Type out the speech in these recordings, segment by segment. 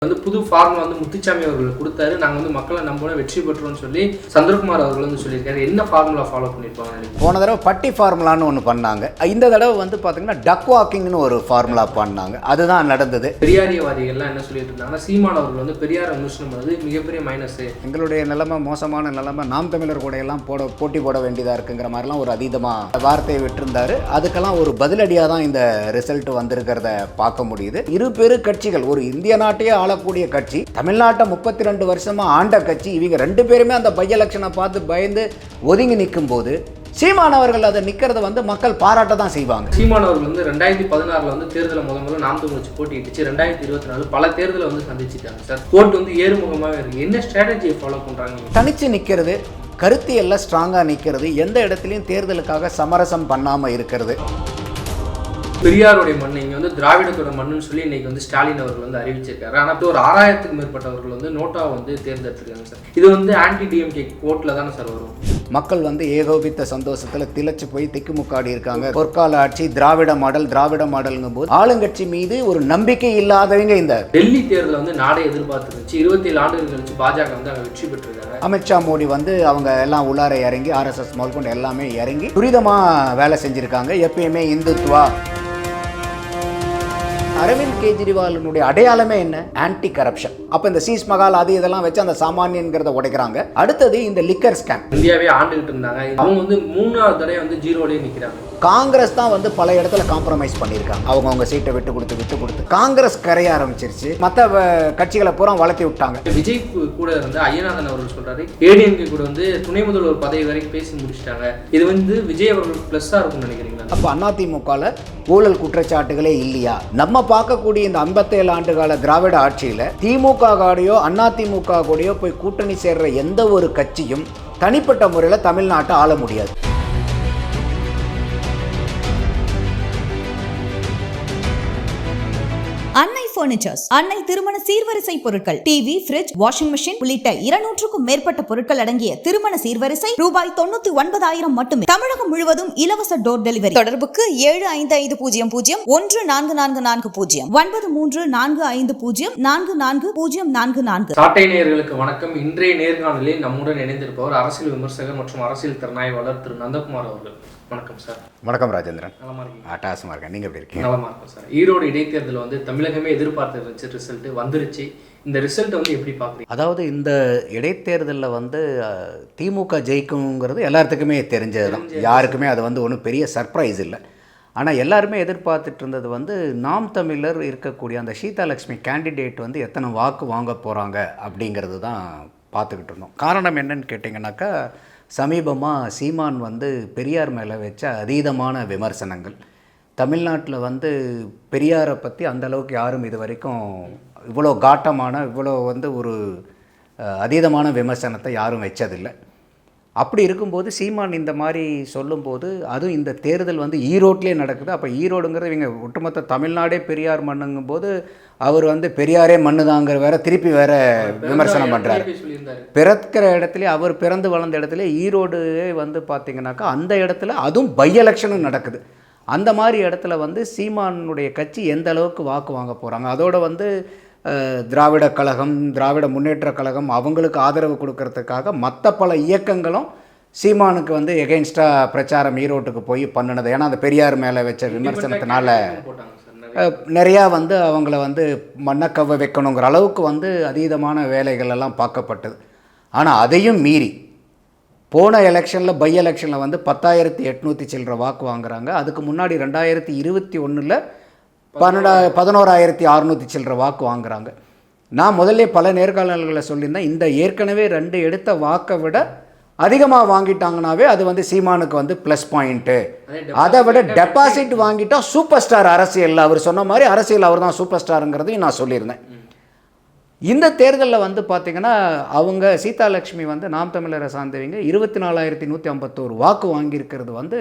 வந்து புது ஃபார்முலா வந்து முத்துச்சாமி அவர்கள் கொடுத்தாரு. நாங்கள் வந்து மக்களை நம்பணும் வெற்றி பெற்றோம்னு சொல்லி சந்திரகுமார் அவர்கள் வந்து சொல்லியிருக்காரு. என்ன ஃபார்முலா ஃபாலோ பண்ணியிருப்பாங்க? போன தடவை பட்டி ஃபார்முலான்னு ஒன்று பண்ணாங்க. இந்த தடவை வந்து பார்த்தீங்கன்னா டக் வாக்கிங்னு ஒரு ஃபார்முலா பண்ணாங்க. அதுதான் நடந்தது. பெரியாரியவாதிகள்லாம் என்ன சொல்லிட்டு இருந்தாங்கன்னா, சீமான் அவர்கள் வந்து பெரியார் விமர்சனம் பண்ணது மிகப்பெரிய மைனஸ். எங்களுடைய நிலைமை மோசமான நிலைமை, நாம் தமிழர் கூட எல்லாம் போட்டி போட வேண்டியதாக இருக்குங்கிற மாதிரிலாம் ஒரு அதீதமாக வார்த்தையை விட்டுருந்தாரு. அதுக்கெல்லாம் ஒரு பதிலடியாக தான் இந்த ரிசல்ட் வந்திருக்கிறத பார்க்க முடியுது. இரு பெரு கட்சிகள், ஒரு இந்திய நாட்டையே ஆளக்கூடிய கட்சி, தமிழ்நாட்டை 32 வருஷமா ஆண்ட கட்சி, இவங்க ரெண்டு பேருமே அந்த பை எலெக்ஷனை பார்த்து பயந்து ஒதுங்கி நிற்கும் போது சீமானவர்கள் அதை நிற்கிறத வந்து மக்கள் பாராட்ட தான் செய்வாங்க. சீமானவர்கள் வந்து 2016 வந்து தேர்தலை முதல்ல நாம் தமிழ் வச்சு போட்டிட்டு 2024 பல தேர்தலை வந்து சந்திச்சுட்டாங்க சார். ஓட்டு வந்து ஏறுமுகமாகவே இருக்கு. என்ன ஸ்ட்ராட்டஜியை ஃபாலோ பண்றாங்க? தனிச்சு நிற்கிறது, கருத்தியெல்லாம் ஸ்ட்ராங்காக நிற்கிறது, எந்த இடத்துலையும் தேர்தலுக்காக சமரசம் பண்ணாமல் இருக்கிறது. பெரியாருடைய மண் இங்கே வந்து திராவிடத்தோட மண்ணுன்னு சொல்லி இன்னைக்கு வந்து ஸ்டாலின் அவர்கள் வந்து அறிவிச்சிருக்காரு. ஆனால் ஒரு 6000க்கும் மேற்பட்டவர்கள் வந்து நோட்டாவை வந்து தேர்ந்தெடுத்திருக்காங்க சார். இது வந்து ஆன்டி டிஎம்கே ஓட்டில் தானே சார் வரும். மக்கள் வந்து ஏகோபித்த சந்தோஷத்தில் திளைச்சு போய் திக்குமுக்காடி இருக்காங்க. பொற்கால ஆட்சி திராவிட மாடல்ங்கும் போது ஆளுங்கட்சி மீது ஒரு நம்பிக்கை இல்லாதவங்க. இந்த டெல்லி தேர்தலில் வந்து நாடே எதிர்பார்த்துருந்துச்சு. 27 ஆண்டுகள் கழிச்சு பாஜக வந்து அங்கே வெற்றி பெற்றிருக்காங்க. அமித்ஷா மோடி வந்து அவங்க எல்லாம் உள்ளார இறங்கி RSS முதற்கொண்டு எல்லாமே இறங்கி துரிதமாக வேலை செஞ்சுருக்காங்க. எப்பயுமே இந்துத்துவா. அரவிந்த் கெஜ்ரிவாலினுடைய அடையாளமே என்ன? Anti corruption. அப்போ இந்த சீஸ் மகால் அது இதெல்லாம் வச்சு அந்த சாமானியன்கிறத உடைக்கிறாங்க. அடுத்தது இந்த லிக்கர் ஸ்கேம். இந்தியாவே ஆண்டுகிட்டு இருந்தாங்க. அவங்க வந்து 3வது தடவை வந்து ஜீரோலேயே நிற்கிறாங்க. காங்கிரஸ் தான் வந்து பல இடத்துல காம்ப்ரமைஸ் பண்ணியிருக்காங்க. அவங்க சீட்டை விட்டு கொடுத்து காங்கிரஸ் கரைய ஆரம்பிச்சிருச்சு. மற்ற கட்சிகளை பூரா வளர்த்தி விட்டாங்க. விஜய் கூட இருந்து ஐயநாதன் அவர்கள் சொல்றாரு, ஏடிஎம்கே கூட வந்து துணை முதல்வர் பதவி வரைக்கும் பேசி முடிச்சிட்டாங்க. இது வந்து விஜய் அவர்களுக்கு பிளஸ்ஸா இருக்கும்னு நினைக்கிறீங்களா? அப்போ அதிமுகவில் ஊழல் குற்றச்சாட்டுகளே இல்லையா? நம்ம பார்க்கக்கூடிய இந்த 57 ஆண்டு கால திராவிட ஆட்சியில் திமுக கூடயோ அதிமுக கூடயோ போய் கூட்டணி சேர்ற எந்த ஒரு கட்சியும் தனிப்பட்ட முறையில் தமிழ்நாட்டை ஆள முடியாது. அன்னை பர்னிச்சர்ஸ், அன்னை திருமண சீர்வரிசை பொருட்கள், டிவி, ஃபிரிட்ஜ், வாஷிங் மெஷின் உள்ளிட்ட 200க்கும் மேற்பட்ட பொருட்கள் அடங்கிய திருமண சீர்வரிசை ரூபாய் 99,000 மட்டுமே. தமிழகம் முழுவதும் இலவச டோர் டெலிவரி. தொடர்புக்கு 7550014440 9345044044. சாட்டை நேயர்களுக்கு வணக்கம். இன்றைய நேர்காணலில் நம்முடன் இணைந்திருப்பவர் அரசியல் விமர்சகர் மற்றும் அரசியல் திறனாய்வாளர் திரு நந்தகுமார் அவர்கள். வணக்கம் சார். வணக்கம் ராஜேந்திரன். நலமா இருக்கீங்க? அட்டாசமா இருக்கேன். நீங்க எப்படி இருக்கீங்க? நலமா இருக்கும் சார். ஈரோடு இடைத்தேர்தல் வந்து தமிழகமே எதிர்பார்த்து இருந்துச்சு. ரிசல்ட் வந்துருச்சு. இந்த ரிசல்ட் வந்து எப்படி பார்க்குறீங்க? அதாவது இந்த இடைத்தேர்தலில் வந்து திமுக ஜெயிக்குங்கிறது எல்லாத்துக்குமே தெரிஞ்சது தான். யாருக்குமே அது வந்து ஒன்றும் பெரிய சர்ப்ரைஸ் இல்லை. ஆனால் எல்லாருமே எதிர்பார்த்துட்டு இருந்தது வந்து நாம் தமிழர் இருக்கக்கூடிய அந்த சீதாலட்சுமி கேண்டிடேட் வந்து எத்தனை வாக்கு வாங்க போகிறாங்க அப்படிங்கிறது தான் பார்த்துக்கிட்டு இருந்தோம். காரணம் என்னன்னு கேட்டிங்கனாக்கா, சமீபமாக சீமான் வந்து பெரியார் மேலே வச்ச அதீதமான விமர்சனங்கள். தமிழ்நாட்டில் வந்து பெரியாரை பற்றி அந்தளவுக்கு யாரும் இது வரைக்கும் இவ்வளோ காட்டமான, இவ்வளோ வந்து ஒரு அதீதமான விமர்சனத்தை யாரும் வச்சதில்லை. அப்படி இருக்கும்போது சீமான் இந்த மாதிரி சொல்லும்போது, அதுவும் இந்த தேர்தல் வந்து ஈரோட்லேயே நடக்குது. அப்போ ஈரோடுங்கிறது இவங்க ஒட்டுமொத்த தமிழ்நாடே பெரியார் மண்ணுங்கும்போது அவர் வந்து பெரியாரே மண்ணு தாங்கிற வேற திருப்பி வேற விமர்சனம் பண்ணுறாரு. பிறக்கிற இடத்துல, அவர் பிறந்து வளர்ந்த இடத்துல ஈரோடு வந்து பார்த்திங்கனாக்கா அந்த இடத்துல அதுவும் பை எலெக்ஷனும் நடக்குது. அந்த மாதிரி இடத்துல வந்து சீமானுடைய கட்சி எந்த அளவுக்கு வாக்கு வாங்க போகிறாங்க, அதோட வந்து திராவிட கழகம், திராவிட முன்னேற்ற கழகம் அவங்களுக்கு ஆதரவு கொடுக்கறதுக்காக மற்ற பல இயக்கங்களும் சீமானுக்கு வந்து எகெயின்ஸ்டாக பிரச்சாரம் ஈரோட்டுக்கு போய் பண்ணினது. ஏன்னா அந்த பெரியார் மேலே வச்ச விமர்சனத்தினால நிறையா வந்து அவங்கள வந்து மண்ணக்கவ வைக்கணுங்கிற அளவுக்கு வந்து அதீதமான வேலைகள் எல்லாம் பார்க்கப்பட்டது. ஆனால் அதையும் மீறி போன எலெக்ஷனில் பை எலெக்ஷனில் வந்து 10,800 சில்லற வாக்கு வாங்குறாங்க. அதுக்கு முன்னாடி 2021 11,600 சில்லற வாக்கு வாங்குறாங்க. நான் முதல்ல பல நேர்காணல்களில் சொல்லியிருந்தேன், இந்த ஏற்கனவே 2 எடுத்த வாக்கை விட அதிகமாக வாங்கிட்டாங்கனாவே அது வந்து சீமானுக்கு வந்து ப்ளஸ் பாயிண்ட்டு. அதை விட டெபாசிட் வாங்கிட்டா சூப்பர் ஸ்டார் அரசியல். அவர் சொன்ன மாதிரி அரசியல் அவர் தான் சூப்பர் ஸ்டாருங்கிறதையும் நான் சொல்லியிருந்தேன். இந்த தேர்தலில் வந்து பார்த்திங்கன்னா அவங்க சீதாலட்சுமி வந்து நாம் தமிழரை சார்ந்தவங்க 24,151 வாக்கு வாங்கியிருக்கிறது வந்து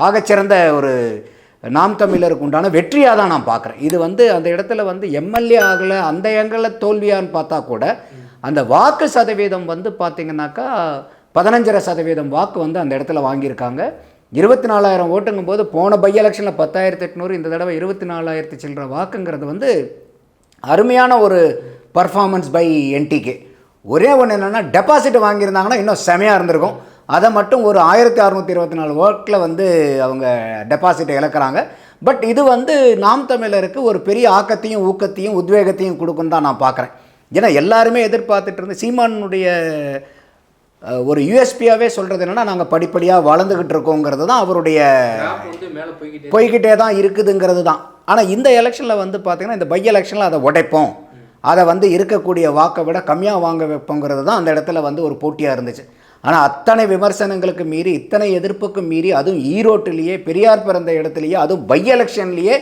ஆகச்சிறந்த ஒரு நாம் தமிழருக்கு உண்டான வெற்றியாக தான் நான் பார்க்குறேன். இது வந்து அந்த இடத்துல வந்து எம்எல்ஏ ஆகலை, அந்த எங்களில் தோல்வியான்னு பார்த்தா கூட அந்த வாக்கு சதவீதம் வந்து பார்த்திங்கனாக்கா 15.5% வாக்கு வந்து அந்த இடத்துல வாங்கியிருக்காங்க. 24,000 ஓட்டுங்கும் போது போன பை எலெக்ஷனில் 10,800, இந்த தடவை 24,000 சில்லற வாக்குங்கிறது வந்து அருமையான ஒரு பர்ஃபார்மன்ஸ் பை என்டிகே. ஒரே ஒன்று என்னென்னா டெபாசிட் வாங்கியிருந்தாங்கன்னா இன்னும் செமையாக இருந்திருக்கும். அதை மட்டும் ஒரு 1624 ஓட்டில் வந்து அவங்க டெபாசிட்டை இழக்கிறாங்க. பட் இது வந்து நாம் தமிழருக்கு ஒரு பெரிய ஆக்கத்தையும் ஊக்கத்தையும் உத்வேகத்தையும் கொடுக்குன்னு தான் நான் பார்க்குறேன். ஏன்னா எல்லாருமே எதிர்பார்த்துட்டு இருந்து சீமானுடைய ஒரு யூஎஸ்பியாகவே சொல்கிறது என்னென்னா நாங்கள் படிப்படியாக வளர்ந்துக்கிட்டு இருக்கோங்கிறது தான் அவருடைய போய்கிட்டே தான் இருக்குதுங்கிறது தான். ஆனால் இந்த எலெக்ஷனில் வந்து பார்த்திங்கன்னா இந்த பை எலெக்ஷனில் அதை உடைப்போம், அதை வந்து இருக்கக்கூடிய வாக்கை விட கம்மியாக வாங்க வைப்போங்கிறது தான் அந்த இடத்துல வந்து ஒரு போட்டியாக இருந்துச்சு. ஆனால் அத்தனை விமர்சனங்களுக்கு மீறி இத்தனை எதிர்ப்புக்கு மீறி அதுவும் ஈரோட்டிலேயே பெரியார் பிறந்த இடத்துலையே அதுவும் பை எலெக்ஷன்லேயே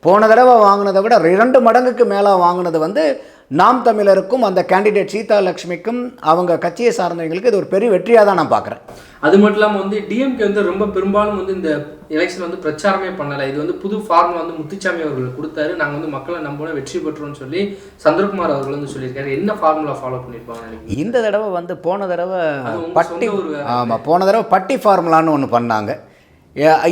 போன தடவை வாங்கினதை விட 2 மடங்குக்கு மேலே வாங்கினது வந்து நாம் தமிழருக்கும் அந்த கேண்டிடேட் சீதா லட்சுமிக்கும் அவங்க கட்சியை சார்ந்தவங்களுக்கு இது ஒரு பெரிய வெற்றியாக தான் நான் பார்க்குறேன். அது மட்டும் இல்லாமல் வந்து டிஎம்கே வந்து ரொம்ப பெரும்பாலும் வந்து இந்த எலெக்ஷன் வந்து பிரச்சாரமே பண்ணலை. இது வந்து புது ஃபார்முலா வந்து முத்துச்சாமி அவர்கள் கொடுத்தாரு. நாங்கள் வந்து மக்களை நம்பணும் வெற்றி பெற்றோம்னு சொல்லி சந்திரகுமார் அவர்கள் வந்து சொல்லியிருக்காரு. என்ன ஃபார்முலா ஃபாலோ பண்ணியிருப்பாங்க இந்த தடவை வந்து போன தடவை பட்டி ஃபார்முலான்னு ஒன்று பண்ணாங்க.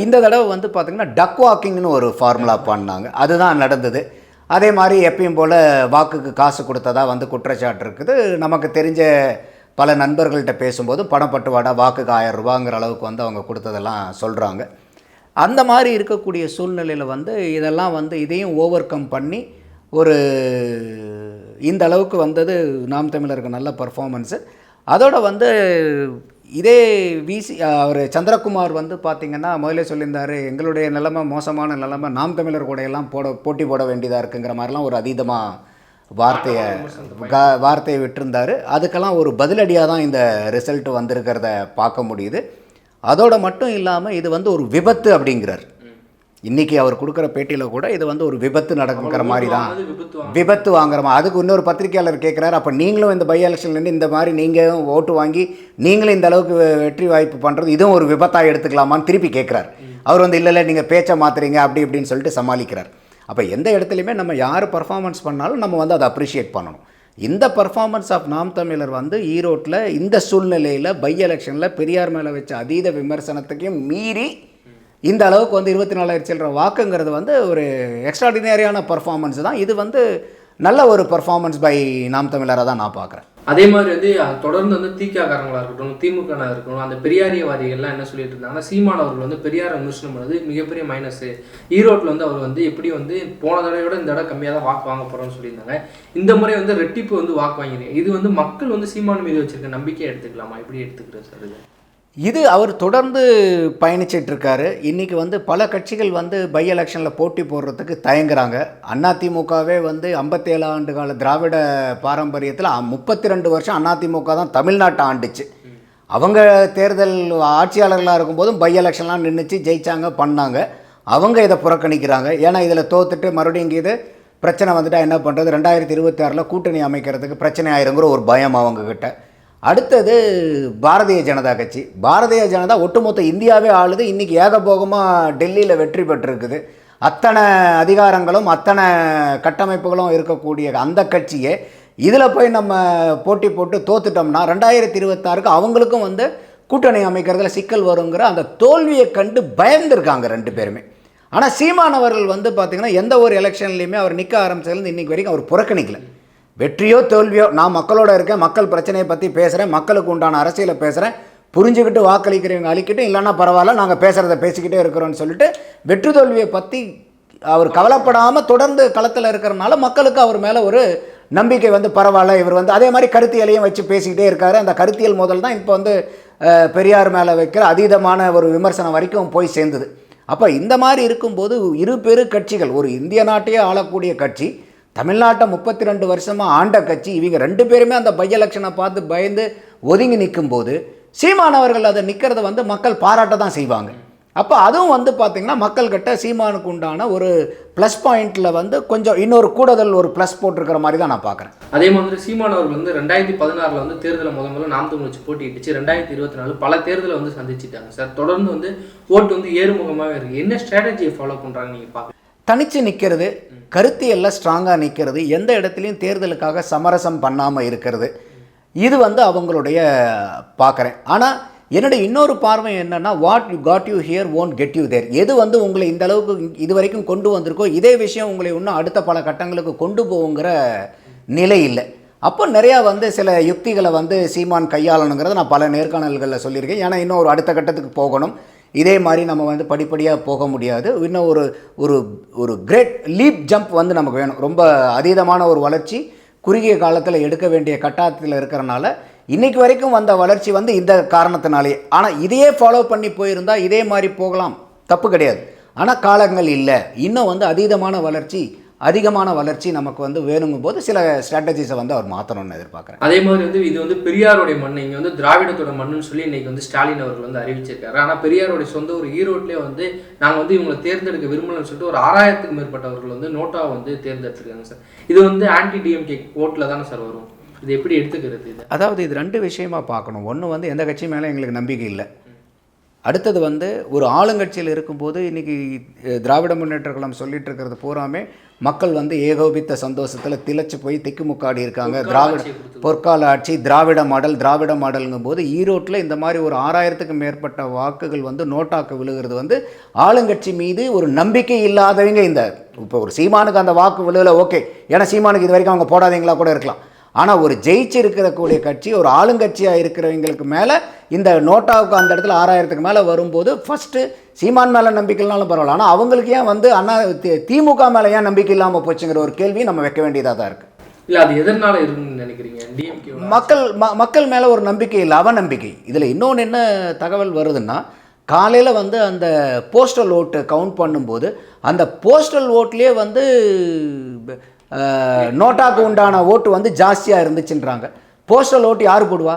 இந்த தடவை வந்து பார்த்திங்கன்னா டக் வாக்கிங்னு ஒரு ஃபார்முலா பண்ணாங்க. அதுதான் நடந்தது. அதே மாதிரி எப்பயும் போல் வாக்குக்கு காசு கொடுத்ததா வந்து குற்றச்சாட்டு இருக்குது. நமக்கு தெரிஞ்ச பல நண்பர்கள்ட்ட பேசும்போது பணப்பட்டுவாடா வாக்குக்கு 1000 ரூபாங்கிற அளவுக்கு வந்து அவங்க கொடுத்ததெல்லாம் சொல்கிறாங்க. அந்த மாதிரி இருக்கக்கூடிய சூழ்நிலையில் வந்து இதெல்லாம் வந்து இதையும் ஓவர் கம் பண்ணி ஒரு இந்த அளவுக்கு வந்தது நாம் தமிழருக்கு நல்ல பர்ஃபார்மன்ஸு. அதோட வந்து இதே அவர் சந்திரகுமார் வந்து பார்த்திங்கன்னா முதலே சொல்லியிருந்தார் எங்களுடைய நிலைமை மோசமான நிலைமை நாம் தமிழர் கூடையெல்லாம் போட்டி போட வேண்டியதாக இருக்குங்கிற மாதிரிலாம் ஒரு அதீதமாக வார்த்தையை விட்டிருந்தார். அதுக்கெல்லாம் ஒரு பதிலடியாக தான் இந்த ரிசல்ட் வந்திருக்கிறத பார்க்க முடியுது. அதோடு மட்டும் இல்லாமல் இது வந்து ஒரு விபத்து அப்படிங்கிறார். இன்றைக்கி அவர் கொடுக்குற பேட்டியில் கூட இது வந்து ஒரு விபத்து நடக்குங்கிற மாதிரி தான் விபத்து வாங்குற மாதிரி. அதுக்கு இன்னொரு பத்திரிகையாளர் கேட்குறாரு, அப்போ நீங்களும் இந்த பை எலெக்ஷன்லேருந்து இந்த மாதிரி நீங்கள் ஓட்டு வாங்கி நீங்களும் இந்த அளவுக்கு வெற்றி வாய்ப்பு பண்ணுறது இதுவும் ஒரு விபத்தாக எடுத்துக்கலாமான்னு திருப்பி கேட்குறாரு. அவர் வந்து இல்லை நீங்கள் பேச்சை மாற்றுறீங்க அப்படி இப்படின்னு சொல்லிட்டு சமாளிக்கிறார். அப்போ எந்த இடத்துலையுமே நம்ம யார் பர்ஃபார்மன்ஸ் பண்ணாலும் நம்ம வந்து அதை அப்ரிஷியேட் பண்ணணும். இந்த பர்ஃபார்மன்ஸ் ஆஃப் நாம் தமிழர் வந்து ஈரோட்டில் இந்த சூழ்நிலையில் பை எலெக்ஷனில் பெரியார் மேலே வச்ச அதீத விமர்சனத்துக்கையும் மீறி இந்த அளவுக்கு வந்து 24,000 சில்லற வாக்குங்கிறது வந்து ஒரு எக்ஸ்ட்ராடினரியான பர்ஃபார்மன்ஸ் தான். இது வந்து நல்ல ஒரு பர்ஃபார்மன்ஸ் பை நாம் தமிழராக தான் நான் பார்க்குறேன். அதே மாதிரி வந்து தொடர்ந்து வந்து திகாரங்களாக இருக்கட்டும் திமுகனாக இருக்கட்டும் அந்த பெரியாரியவாதிகள்லாம் என்ன சொல்லிட்டு இருந்தாங்கன்னா சீமான் அவர்கள் வந்து பெரியாரை விமர்சனம் பண்ணது மிகப்பெரிய மைனஸு. ஈரோட்டில் வந்து அவர் வந்து எப்படி வந்து போன தடவையோட இந்த தடவை கம்மியாக தான் வாக்கு வாங்க போகிறோம்னு சொல்லியிருந்தாங்க. இந்த முறை வந்து ரெட்டிப்பு வந்து வாக்கு வாங்கினேன். இது வந்து மக்கள் வந்து சீமான் மீது வச்சிருக்க நம்பிக்கையை எடுத்துக்கலாமா, எப்படி எடுத்துக்கிறது சார்? இது அவர் தொடர்ந்து பயணிச்சிட்ருக்காரு. இன்றைக்கி வந்து பல கட்சிகள் வந்து பை எலெக்ஷனில் போட்டி போடுறதுக்கு தயங்குறாங்க. அதிமுகவே வந்து 57 ஆண்டு கால திராவிட பாரம்பரியத்தில் 32 வருஷம் அதிமுக தான் தமிழ்நாட்டை ஆண்டுச்சு. அவங்க தேர்தல் ஆட்சியாளர்களாக இருக்கும்போதும் பை எலெக்ஷன்லாம் நின்றுச்சு, ஜெயிச்சாங்க, பண்ணாங்க. அவங்க இதை புறக்கணிக்கிறாங்க. ஏன்னா இதில் தோத்துட்டு மறுபடியும் இங்கே இது பிரச்சனை வந்துட்டால் என்ன பண்ணுறது, 2026 கூட்டணி அமைக்கிறதுக்கு பிரச்சனை ஆயிருங்கிற ஒரு பயம் அவங்கக்கிட்ட. அடுத்தது பாரதிய ஜனதா கட்சி. பாரதிய ஜனதா ஒட்டுமொத்த இந்தியாவே ஆளுது. இன்றைக்கி ஏகபோகமாக டெல்லியில் வெற்றி பெற்றிருக்குது. அத்தனை அதிகாரங்களும் அத்தனை கட்டமைப்புகளும் இருக்கக்கூடிய அந்த கட்சியே இதில் போய் நம்ம போட்டி போட்டு தோத்துட்டோம்னா 2026க்கு அவங்களுக்கும் வந்து கூட்டணி அமைக்கிறதுல சிக்கல் வருங்கிற அந்த தோல்வியை கண்டு பயந்துருக்காங்க 2 பேருமே. ஆனால் சீமானவர்கள் வந்து பார்த்திங்கன்னா எந்த ஒரு எலெக்ஷன்லேயுமே அவர் நிற்க ஆரம்பிச்சதுலேருந்து இன்றைக்கி வரைக்கும் அவர் புறக்கணிக்கல. வெற்றியோ தோல்வியோ நான் மக்களோட இருக்கேன், மக்கள் பிரச்சனையை பற்றி பேசுகிறேன், மக்களுக்கு உண்டான அரசியலை பேசுகிறேன், புரிஞ்சுக்கிட்டு வாக்களிக்கிறவங்க அழிக்கிட்டு இல்லைன்னா பரவாயில்ல நாங்கள் பேசுகிறத பேசிக்கிட்டே இருக்கிறோன்னு சொல்லிட்டு வெற்றி தோல்வியை பற்றி அவர் கவலைப்படாமல் தொடர்ந்து களத்தில் இருக்கிறனால மக்களுக்கு அவர் மேலே ஒரு நம்பிக்கை வந்து பரவாயில்ல. இவர் வந்து அதே மாதிரி கருத்தியலையும் வச்சு பேசிக்கிட்டே இருக்கார். அந்த கருத்தியல் முதல் தான் இப்போ வந்து பெரியார் மேலே வைக்கிற அதீதமான ஒரு விமர்சனம் வரைக்கும் போய் சேர்ந்தது. அப்போ இந்த மாதிரி இருக்கும்போது இரு பெரு கட்சிகள், ஒரு இந்திய நாட்டையே ஆளக்கூடிய கட்சி, தமிழ்நாட்டை 32 வருஷமாக ஆண்ட கட்சி, இவங்க 2 பேருமே அந்த பை எலெக்ஷனை பார்த்து பயந்து ஒதுங்கி நிற்கும்போது சீமானவர்கள் அதை நிற்கிறத வந்து மக்கள் பாராட்ட தான் செய்வாங்க. அப்போ அதுவும் வந்து பார்த்திங்கன்னா மக்கள்கிட்ட சீமானுக்கு உண்டான ஒரு ப்ளஸ் பாயிண்டில் வந்து கொஞ்சம் இன்னொரு கூடுதல் ஒரு ப்ளஸ் போட்டிருக்கிற மாதிரி தான் நான் பார்க்குறேன். அதே மாதிரி சீமானவர்கள் வந்து 2016 வந்து தேர்தலை முதல்ல நாம் தமிழ் வச்சு போட்டிட்டு 2024 பல தேர்தலை வந்து சந்திச்சுட்டாங்க சார். தொடர்ந்து வந்து ஓட்டு வந்து ஏறுமுகமாகவே இருக்குது. என்ன ஸ்ட்ராட்டஜியை ஃபாலோ பண்ணுறாங்க நீங்கள் பார்க்க? தனித்து நிற்கிறது, கருத்தியெல்லாம் ஸ்ட்ராங்காக நிற்கிறது, எந்த இடத்துலையும் தேர்தலுக்காக சமரசம் பண்ணாமல் இருக்கிறது, இது வந்து அவங்களுடைய பார்க்குறேன். ஆனால் என்னுடைய இன்னொரு பார்வை என்னென்னா what you got you here won't get you there. எது வந்து உங்களை இந்த அளவுக்கு இது வரைக்கும் கொண்டு வந்திருக்கோ இதே விஷயம் உங்களை இன்னும் அடுத்த பல கட்டங்களுக்கு கொண்டு போகுங்கிற நிலை இல்லை. அப்போ நிறையா வந்து சில யுக்திகளை வந்து சீமான் கையாளணுங்கிறத நான் பல நேர்காணல்களில் சொல்லியிருக்கேன். ஏன்னா இன்னும் ஒரு அடுத்த கட்டத்துக்கு போகணும். இதே மாதிரி நம்ம வந்து படிப்படியாக போக முடியாது. இன்னும் ஒரு ஒரு ஒரு கிரேட் லீப் ஜம்ப் வந்து நமக்கு வேணும். ரொம்ப அதீதமான ஒரு வளர்ச்சி குறுகிய காலத்தில் எடுக்க வேண்டிய கட்டாயத்தில் இருக்கிறனால இன்றைக்கு வரைக்கும் வந்த வளர்ச்சி வந்து இந்த காரணத்தினாலே. ஆனால் இதையே ஃபாலோ பண்ணி போயிருந்தால் இதே மாதிரி போகலாம், தப்பு கிடையாது. ஆனால் காலங்கள் இல்லை. இன்னும் வந்து அதீதமான வளர்ச்சி அதிகமான வளர்ச்சி நமக்கு வந்து வேணுங்கும் போது சில ஸ்ட்ராட்டஜிஸை வந்து அவர் மாற்றணும்னு எதிர்பார்க்குறேன். அதே மாதிரி வந்து இது வந்து பெரியாருடைய மண், இங்கே வந்து திராவிடத்தோட மண்ணுன்னு சொல்லி இன்னைக்கு வந்து ஸ்டாலின் அவர்கள் வந்து அறிவிச்சிருக்காரு. ஆனால் பெரியாருடைய சொந்த ஒரு ஈரோட்லேயே வந்து நாங்கள் வந்து இவங்களை தேர்ந்தெடுக்க விரும்பலன்னு சொல்லிட்டு ஒரு 6000க்கும் மேற்பட்டவர்கள் வந்து நோட்டாவை வந்து தேர்ந்தெடுத்துருக்காங்க சார். இது வந்து ஆன்டி டிஎம்கே ஓட்டில் தானே சார் வரும். இது எப்படி எடுத்துக்கிறது? இது அதாவது இது ரெண்டு விஷயமா பார்க்கணும். ஒன்று வந்து எந்த கட்சி மேலே எங்களுக்கு நம்பிக்கை இல்லை. அடுத்தது வந்து ஒரு ஆளுங்கட்சியில் இருக்கும்போது இன்றைக்கி திராவிட முன்னேற்ற கழகம் சொல்லிட்டு இருக்கிறது பூராமே மக்கள் வந்து ஏகோபித்த சந்தோஷத்தில் திளைச்சு போய் திக்குமுக்காடி இருக்காங்க. பொற்கால ஆட்சி, திராவிட மாடலுங்கும் போது ஈரோட்டில் இந்த மாதிரி ஒரு 6000க்கும் மேற்பட்ட வாக்குகள் வந்து நோட்டாக்கு விழுகிறது வந்து ஆளுங்கட்சி மீது ஒரு நம்பிக்கை இல்லாதவங்க. இந்த இப்போ ஒரு சீமானுக்கு அந்த வாக்கு விழுகலை, ஓகே, ஏன்னா சீமானுக்கு இது வரைக்கும் அவங்க போடாதீங்களா கூட இருக்கலாம். ஆனால் ஒரு ஜெயிச்சிருக்கிறக்கூடிய கட்சி, ஒரு ஆளுங்கட்சியாக இருக்கிறவங்களுக்கு மேலே இந்த நோட்டாவுக்கு அந்த இடத்துல 6000க்கு மேலே வரும்போது ஃபஸ்ட்டு சீமான் மேலே நம்பிக்கை இல்லைனாலும் பரவாயில்ல, ஆனால் அவங்களுக்கு ஏன் வந்து திமுக மேலே ஏன் நம்பிக்கை இல்லாமல் போச்சுங்கிற ஒரு கேள்வி நம்ம வைக்க வேண்டியதாக தான் இருக்குது. இல்லை, அது எதனால இருக்குன்னு நினைக்கிறீங்க? டிஎம்கே மக்கள் மேலே ஒரு நம்பிக்கை இல்லை, அவநம்பிக்கை. இதில் இன்னொன்று என்ன தகவல் வருதுன்னா, காலையில் வந்து அந்த போஸ்டல் ஓட்டு கவுண்ட் பண்ணும்போது அந்த போஸ்டல் ஓட்லேயே வந்து நோட்டாக்கு உண்டான ஓட்டு வந்து ஜாஸ்தியாக இருந்துச்சுன்றாங்க. போஸ்டல் ஓட்டு யார் போடுவா?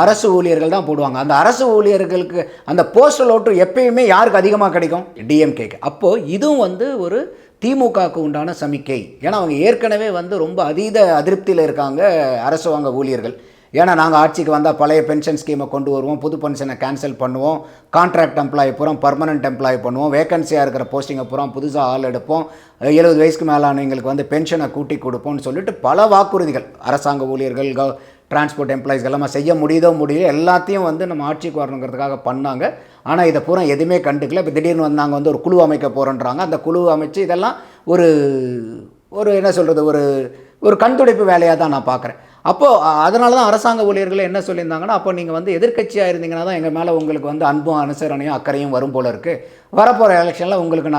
அரசு ஊழியர்கள் தான் போடுவாங்க. அந்த அரசு ஊழியர்களுக்கு அந்த போஸ்டல் ஓட்டு எப்பயுமே யாருக்கு அதிகமாக கிடைக்கும்? டிஎம்கேக்கு. அப்போது இதுவும் வந்து ஒரு திமுகவுக்கு உண்டான சமிக்கை. ஏன்னா அவங்க ஏற்கனவே வந்து ரொம்ப அதீத அதிருப்தியில் இருக்காங்க அரசாங்க ஊழியர்கள். ஏன்னா நாங்கள் ஆட்சிக்கு வந்தால் பழைய பென்ஷன் ஸ்கீமை கொண்டு வருவோம், புது பென்ஷனை கேன்சல் பண்ணுவோம், கான்ட்ராக்ட் எம்ப்ளாயி பூரா பர்மனெண்ட் எம்ப்ளாயி பண்ணுவோம், வேகன்சியாக இருக்கிற போஸ்டிங்கை பூரா புதுசாக ஆள் எடுப்போம், 70 வயசுக்கு மேலானவங்களுக்கு வந்து பென்ஷனை கூட்டி கொடுப்போம்னு சொல்லிட்டு பல வாக்குறுதிகள் அரசாங்க ஊழியர்கள், டிரான்ஸ்போர்ட் எம்ப்ளாயிஸ்க்கு எல்லாமே செய்ய முடியுதோ எல்லாத்தையும் வந்து நம்ம ஆட்சிக்கு வரணுங்கிறதுக்காக பண்ணாங்க. ஆனால் இதை பூரா எதுவுமே கண்டுக்கல. இப்போ திடீர்னு வந்து நாங்கள் வந்து ஒரு குழு அமைக்க போகிறோன்றாங்க. அந்த குழு அமைச்சு இதெல்லாம் ஒரு ஒரு என்ன சொல்கிறது, ஒரு கண்துடைப்பு வேலையாக தான் நான் பார்க்குறேன். அப்போது அதனால தான் அரசாங்க ஊழியர்கள் என்ன சொல்லியிருந்தாங்கன்னா, அப்போ நீங்கள் வந்து எதிர்க்கட்சியாக இருந்தீங்கன்னா தான் எங்கள் மேலே உங்களுக்கு வந்து அன்பும் அனுசரணையும் அக்கறையும் வரும் போல இருக்குது. வரப்போகிற எலெக்ஷனில் உங்களுக்கு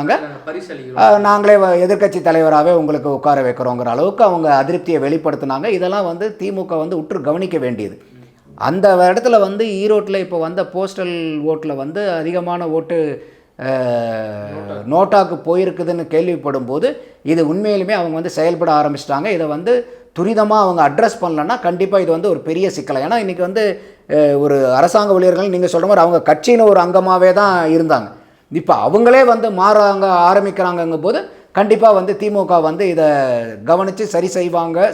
நாங்களே எதிர்க்கட்சி தலைவராகவே உங்களுக்கு உட்கார வைக்கிறோங்கிற அளவுக்கு அவங்க அதிருப்தியை வெளிப்படுத்தினாங்க. இதெல்லாம் வந்து திமுக வந்து உற்று கவனிக்க வேண்டியது. அந்த இடத்துல வந்து ஈரோட்டில் இப்போ வந்த போஸ்டல் ஓட்டில் வந்து அதிகமான ஓட்டு நோட்டாக்கு போயிருக்குதுன்னு கேள்விப்படும் போது இது உண்மையிலுமே அவங்க வந்து செயல்பட ஆரம்பிச்சிட்டாங்க. இதை வந்து துரிதமாக அவங்க அட்ரஸ் பண்ணலன்னா கண்டிப்பாக இது வந்து ஒரு பெரிய சிக்கலை. ஏன்னா இன்றைக்கி வந்து ஒரு அரசாங்க ஊழியர்கள் நீங்கள் சொல்கிற மாதிரி அவங்க கட்சியில் ஒரு அங்கமாகவே தான் இருந்தாங்க. இப்போ அவங்களே வந்து ஆரம்பிக்கிறாங்கங்கும் போது கண்டிப்பாக வந்து திமுக வந்து இதை கவனித்து சரி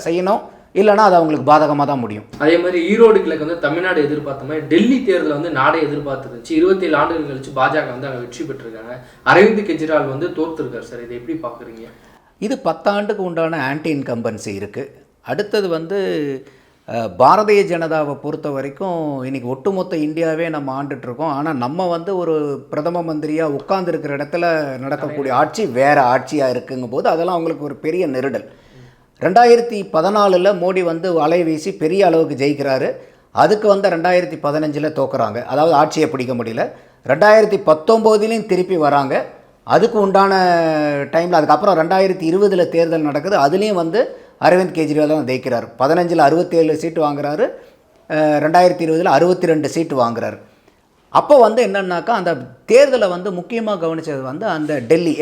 செய்யணும். இல்லைனா அது அவங்களுக்கு பாதகமாக தான் முடியும். அதே மாதிரி ஈரோடு கிழக்கு வந்து தமிழ்நாடு எதிர்பார்த்த மாதிரி டெல்லி தேர்தல் வந்து நாடே எதிர்பார்த்துருந்துச்சு. 27 ஆண்டுகள் கழிச்சு பாஜக வந்து அங்கே வெற்றி பெற்றிருக்காங்க. அரவிந்த் கெஜ்ரிவால் வந்து தோற்றுருக்காரு சார். இதை எப்படி பார்க்குறீங்க? இது 10 ஆண்டுக்கு உண்டான ஆன்டி இன்கம்பன்சி இருக்குது. அடுத்தது வந்து பாரதிய ஜனதாவை பொறுத்த வரைக்கும் இன்றைக்கி ஒட்டுமொத்த இந்தியாவே நம்ம ஆண்டுட்ருக்கோம். ஆனால் நம்ம வந்து ஒரு பிரதம மந்திரியாக உட்கார்ந்துருக்கிற இடத்துல நடக்கக்கூடிய ஆட்சி வேறு ஆட்சியாக இருக்குங்கும் போது அதெல்லாம் அவங்களுக்கு ஒரு பெரிய நெருடல். 2014 மோடி வந்து அலை வீசி பெரிய அளவுக்கு ஜெயிக்கிறாரு. அதுக்கு வந்து 2015 தோக்குறாங்க. அதாவது ஆட்சியை பிடிக்க முடியல. 2019 திருப்பி வராங்க. அதுக்கு உண்டான டைமில் அதுக்கப்புறம் 2020 தேர்தல் நடக்குது. அதுலேயும் வந்து அரவிந்த் கெஜ்ரிவால் தான் ஜெயிக்கிறார். 15 67 சீட்டு வாங்குறாரு. 2020 62 சீட்டு வாங்குறாரு. அப்போ வந்து என்னன்னாக்கா அந்த தேர்தலை வந்து முக்கியமாக கவனித்தது வந்து அந்த டெல்லி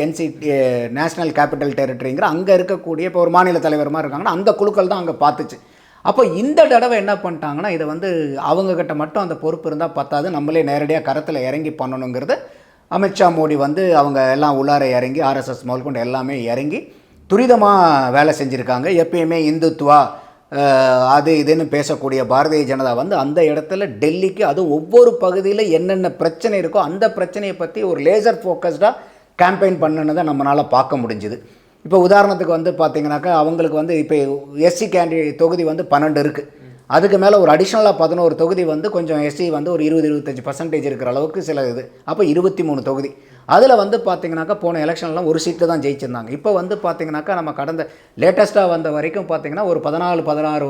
நேஷ்னல் கேபிட்டல் டெரிட்டரிங்கிற அங்கே இருக்கக்கூடிய இப்போ ஒரு மாநில தலைவர் மாதிரி இருக்காங்கன்னா அந்த குழுக்கள் தான் அங்கே பார்த்துச்சு. அப்போ இந்த தடவை என்ன பண்ணிட்டாங்கன்னா இதை வந்து அவங்கக்கிட்ட மட்டும் அந்த பொறுப்பு இருந்தால் பத்தாது, நம்மளே நேரடியாக கரத்தில் இறங்கி பண்ணணுங்கிறது அமித்ஷா மோடி வந்து அவங்க எல்லாம் உள்ளார இறங்கி ஆர்எஸ்எஸ் முதல்கொண்டு எல்லாமே இறங்கி துரிதமாக வேலை செஞ்சுருக்காங்க. எப்பயுமே இந்துத்துவா அது இதுன்னு பேசக்கூடிய பாரதிய ஜனதா வந்து அந்த இடத்துல டெல்லிக்கு அது ஒவ்வொரு பகுதியில் என்னென்ன பிரச்சனை இருக்கோ அந்த பிரச்சனையை பற்றி ஒரு லேசர் ஃபோக்கஸ்டாக கேம்பெயின் பண்ணனதை நம்மளால் பார்க்க முடிஞ்சுது. இப்போ உதாரணத்துக்கு வந்து பார்த்திங்கனாக்கா அவங்களுக்கு வந்து இப்போ எஸ்சி கேண்டிடேட் தொகுதி வந்து 12 இருக்குது. அதுக்கு மேலே ஒரு அடிஷ்னலாக 11 தொகுதி வந்து கொஞ்சம் எஸ்சி வந்து ஒரு 20-25% இருக்கிற அளவுக்கு சில இது, அப்போ 23 தொகுதி. அதில் வந்து பார்த்திங்கனாக்கா போன எலெக்ஷன்லாம் ஒரு சீட்டு தான் ஜெயிச்சிருந்தாங்க. இப்போ வந்து பார்த்திங்கனாக்கா நம்ம கடந்த லேட்டஸ்ட்டாக வந்த வரைக்கும் பார்த்திங்கன்னா ஒரு 14-16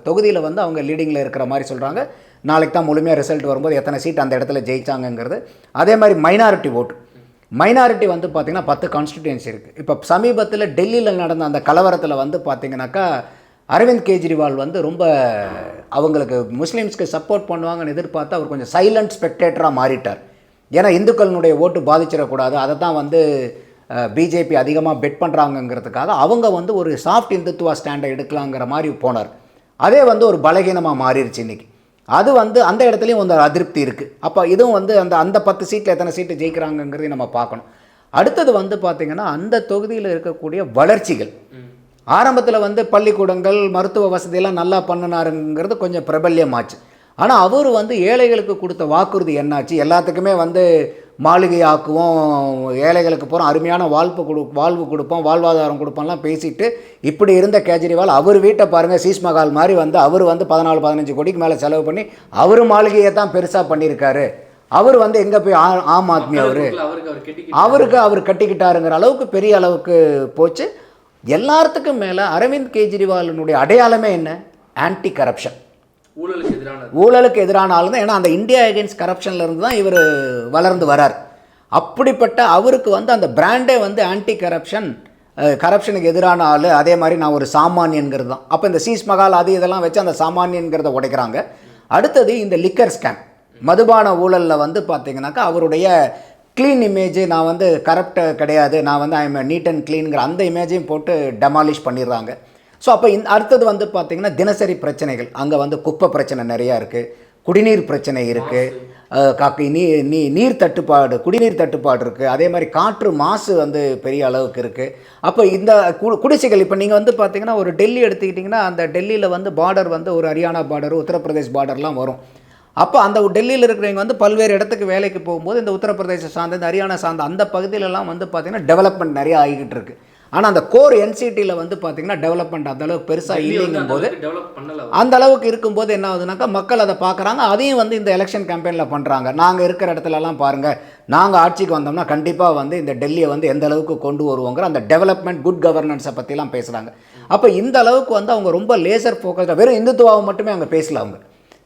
தொகுதியில் வந்து அவங்க லீடிங்கில் இருக்கிற மாதிரி சொல்கிறாங்க. நாளைக்கு தான் முழுமையாக ரிசல்ட் வரும்போது எத்தனை சீட் அந்த இடத்துல ஜெயிச்சாங்கங்கிறது. அதே மாதிரி மைனாரிட்டி வந்து பார்த்திங்கன்னா 10 கான்ஸ்டிடியூன்சி இருக்குது. இப்போ சமீபத்தில் டெல்லியில் நடந்த அந்த கலவரத்தில் வந்து பார்த்திங்கனாக்கா அரவிந்த் கெஜ்ரிவால் வந்து ரொம்ப அவங்களுக்கு முஸ்லீம்ஸ்க்கு சப்போர்ட் பண்ணுவாங்கன்னு எதிர்பார்த்து அவர் கொஞ்சம் சைலண்ட் ஸ்பெக்டேட்டராக மாறிட்டார். ஏன்னா இந்துக்களினுடைய ஓட்டு பாதிச்சிடக்கூடாது, அதை தான் வந்து பிஜேபி அதிகமாக பெட் பண்ணுறாங்கங்கிறதுக்காக அவங்க வந்து ஒரு சாஃப்ட் இந்துத்துவா ஸ்டாண்டை எடுக்கலாங்கிற மாதிரி போனார். அதே வந்து ஒரு பலகீனமாக மாறிடுச்சு இன்றைக்கி. அது வந்து அந்த இடத்துலையும் வந்து அதிருப்தி இருக்குது. அப்போ இதுவும் வந்து அந்த 10 சீட்டில் எத்தனை சீட்டு ஜெயிக்கிறாங்கங்கிறதையும் நம்ம பார்க்கணும். அடுத்தது வந்து பார்த்திங்கன்னா அந்த தொகுதியில் இருக்கக்கூடிய வளர்ச்சிகள், ஆரம்பத்தில் வந்து பள்ளிக்கூடங்கள் மருத்துவ வசதியெல்லாம் நல்லா பண்ணினாருங்கிறது கொஞ்சம் பிரபல்யமாச்சு. ஆனால் அவர் வந்து ஏழைகளுக்கு கொடுத்த வாக்குறுதி என்னாச்சு? எல்லாத்துக்குமே வந்து மாளிகை ஆக்குவோம், ஏழைகளுக்கு போகிறோம், அருமையான வாழ்வு கொடுப்போம், வாழ்வாதாரம் கொடுப்போம்லாம் பேசிட்டு இப்படி இருந்த கேஜ்ரிவால் அவர் வீட்டை பாருங்கள், சீஸ்மஹால் மாதிரி வந்து அவர் வந்து 14-15 கோடிக்கு மேலே செலவு பண்ணி அவர் மாளிகையை தான் பெருசாக பண்ணியிருக்காரு. அவர் வந்து எங்கே போய் ஆம் ஆத்மி அவர் கட்டிக்கிட்டாருங்கிற அளவுக்கு பெரிய அளவுக்கு போச்சு. எல்லாத்துக்கும் மேலே அரவிந்த் கெஜ்ரிவாலினுடைய அடையாளமே என்ன? ஆன்டி கரப்ஷன், ஊழலுக்கு எதிரான ஆள் தான். ஏன்னா அந்த இந்தியா அகெயின்ஸ்ட் கரப்ஷன்ல இருந்து தான் இவர் வளர்ந்து வரார். அப்படிப்பட்ட அவருக்கு வந்து அந்த பிராண்டே வந்து ஆன்டி கரப்ஷனுக்கு எதிரான ஆள். அதே மாதிரி நான் ஒரு சாமானியன்கிறது தான். அப்போ இந்த சீஸ்மஹால் அது இதெல்லாம் வச்சு அந்த சாமானியன்கிறத உடைக்கிறாங்க. அடுத்தது இந்த லிக்கர் ஸ்கேம், மதுபான ஊழலில் வந்து பார்த்தீங்கன்னாக்கா அவருடைய க்ளீன் இமேஜ், நான் வந்து கரப்ட் கிடையாது, நான் வந்து ஐ எம் நீட் அண்ட் க்ளீனுங்கிற அந்த இமேஜையும் போட்டு டெமாலிஷ் பண்ணிடுறாங்க. ஸோ அப்போ அடுத்தது வந்து பார்த்திங்கன்னா தினசரி பிரச்சனைகள், அங்கே வந்து குப்பை பிரச்சனை நிறையா இருக்குது, குடிநீர் பிரச்சனை இருக்குது, நீர் தட்டுப்பாடு, குடிநீர் தட்டுப்பாடு இருக்குது. அதே மாதிரி காற்று மாசு வந்து பெரிய அளவுக்கு இருக்குது. அப்போ இந்த குடிசைகள், இப்போ நீங்கள் வந்து பார்த்திங்கன்னா ஒரு டெல்லி எடுத்துக்கிட்டிங்கன்னா அந்த டெல்லியில் வந்து பார்டர் வந்து ஒரு ஹரியானா பார்டர், உத்தரப்பிரதேஷ் பார்டர்லாம் வரும். அப்போ அந்த டெல்லியில் இருக்கிறவங்க வந்து பல்வேறு இடத்துக்கு வேலைக்கு போகும்போது இந்த உத்தரப்பிரதேச சார்ந்த, இந்த ஹரியானா சார்ந்த அந்த பகுதியிலலாம் வந்து பார்த்திங்கன்னா டெவலப்மெண்ட் நிறையா ஆகிக்கிட்டு இருக்குது. ஆனால் அந்த கோர் என்சிடியில் வந்து பார்த்திங்கன்னா டெவலப்மெண்ட் அந்தளவுக்கு பெருசாக இல்லைங்கும் போது, அந்த அளவுக்கு இருக்கும்போது என்ன ஆகுதுனாக்கா மக்கள் அதை பார்க்குறாங்க. அதையும் வந்து இந்த எலெக்ஷன் கேம்பெயினில் பண்ணுறாங்க. நாங்கள் இருக்கிற இடத்துலலாம் பாருங்கள், நாங்கள் ஆட்சிக்கு வந்தோம்னா கண்டிப்பாக வந்து இந்த டெல்லியை வந்து எந்த அளவுக்கு கொண்டு வருவோங்கிற அந்த டெவலப்மெண்ட், குட் கவர்னன்ஸை பற்றிலாம் பேசுகிறாங்க. அப்போ இந்த அளவுக்கு வந்து அவங்க ரொம்ப லேசர் ஃபோக்கஸ்டாக வெறும் இந்துத்துவாவை மட்டுமே அவங்க பேசல. அவங்க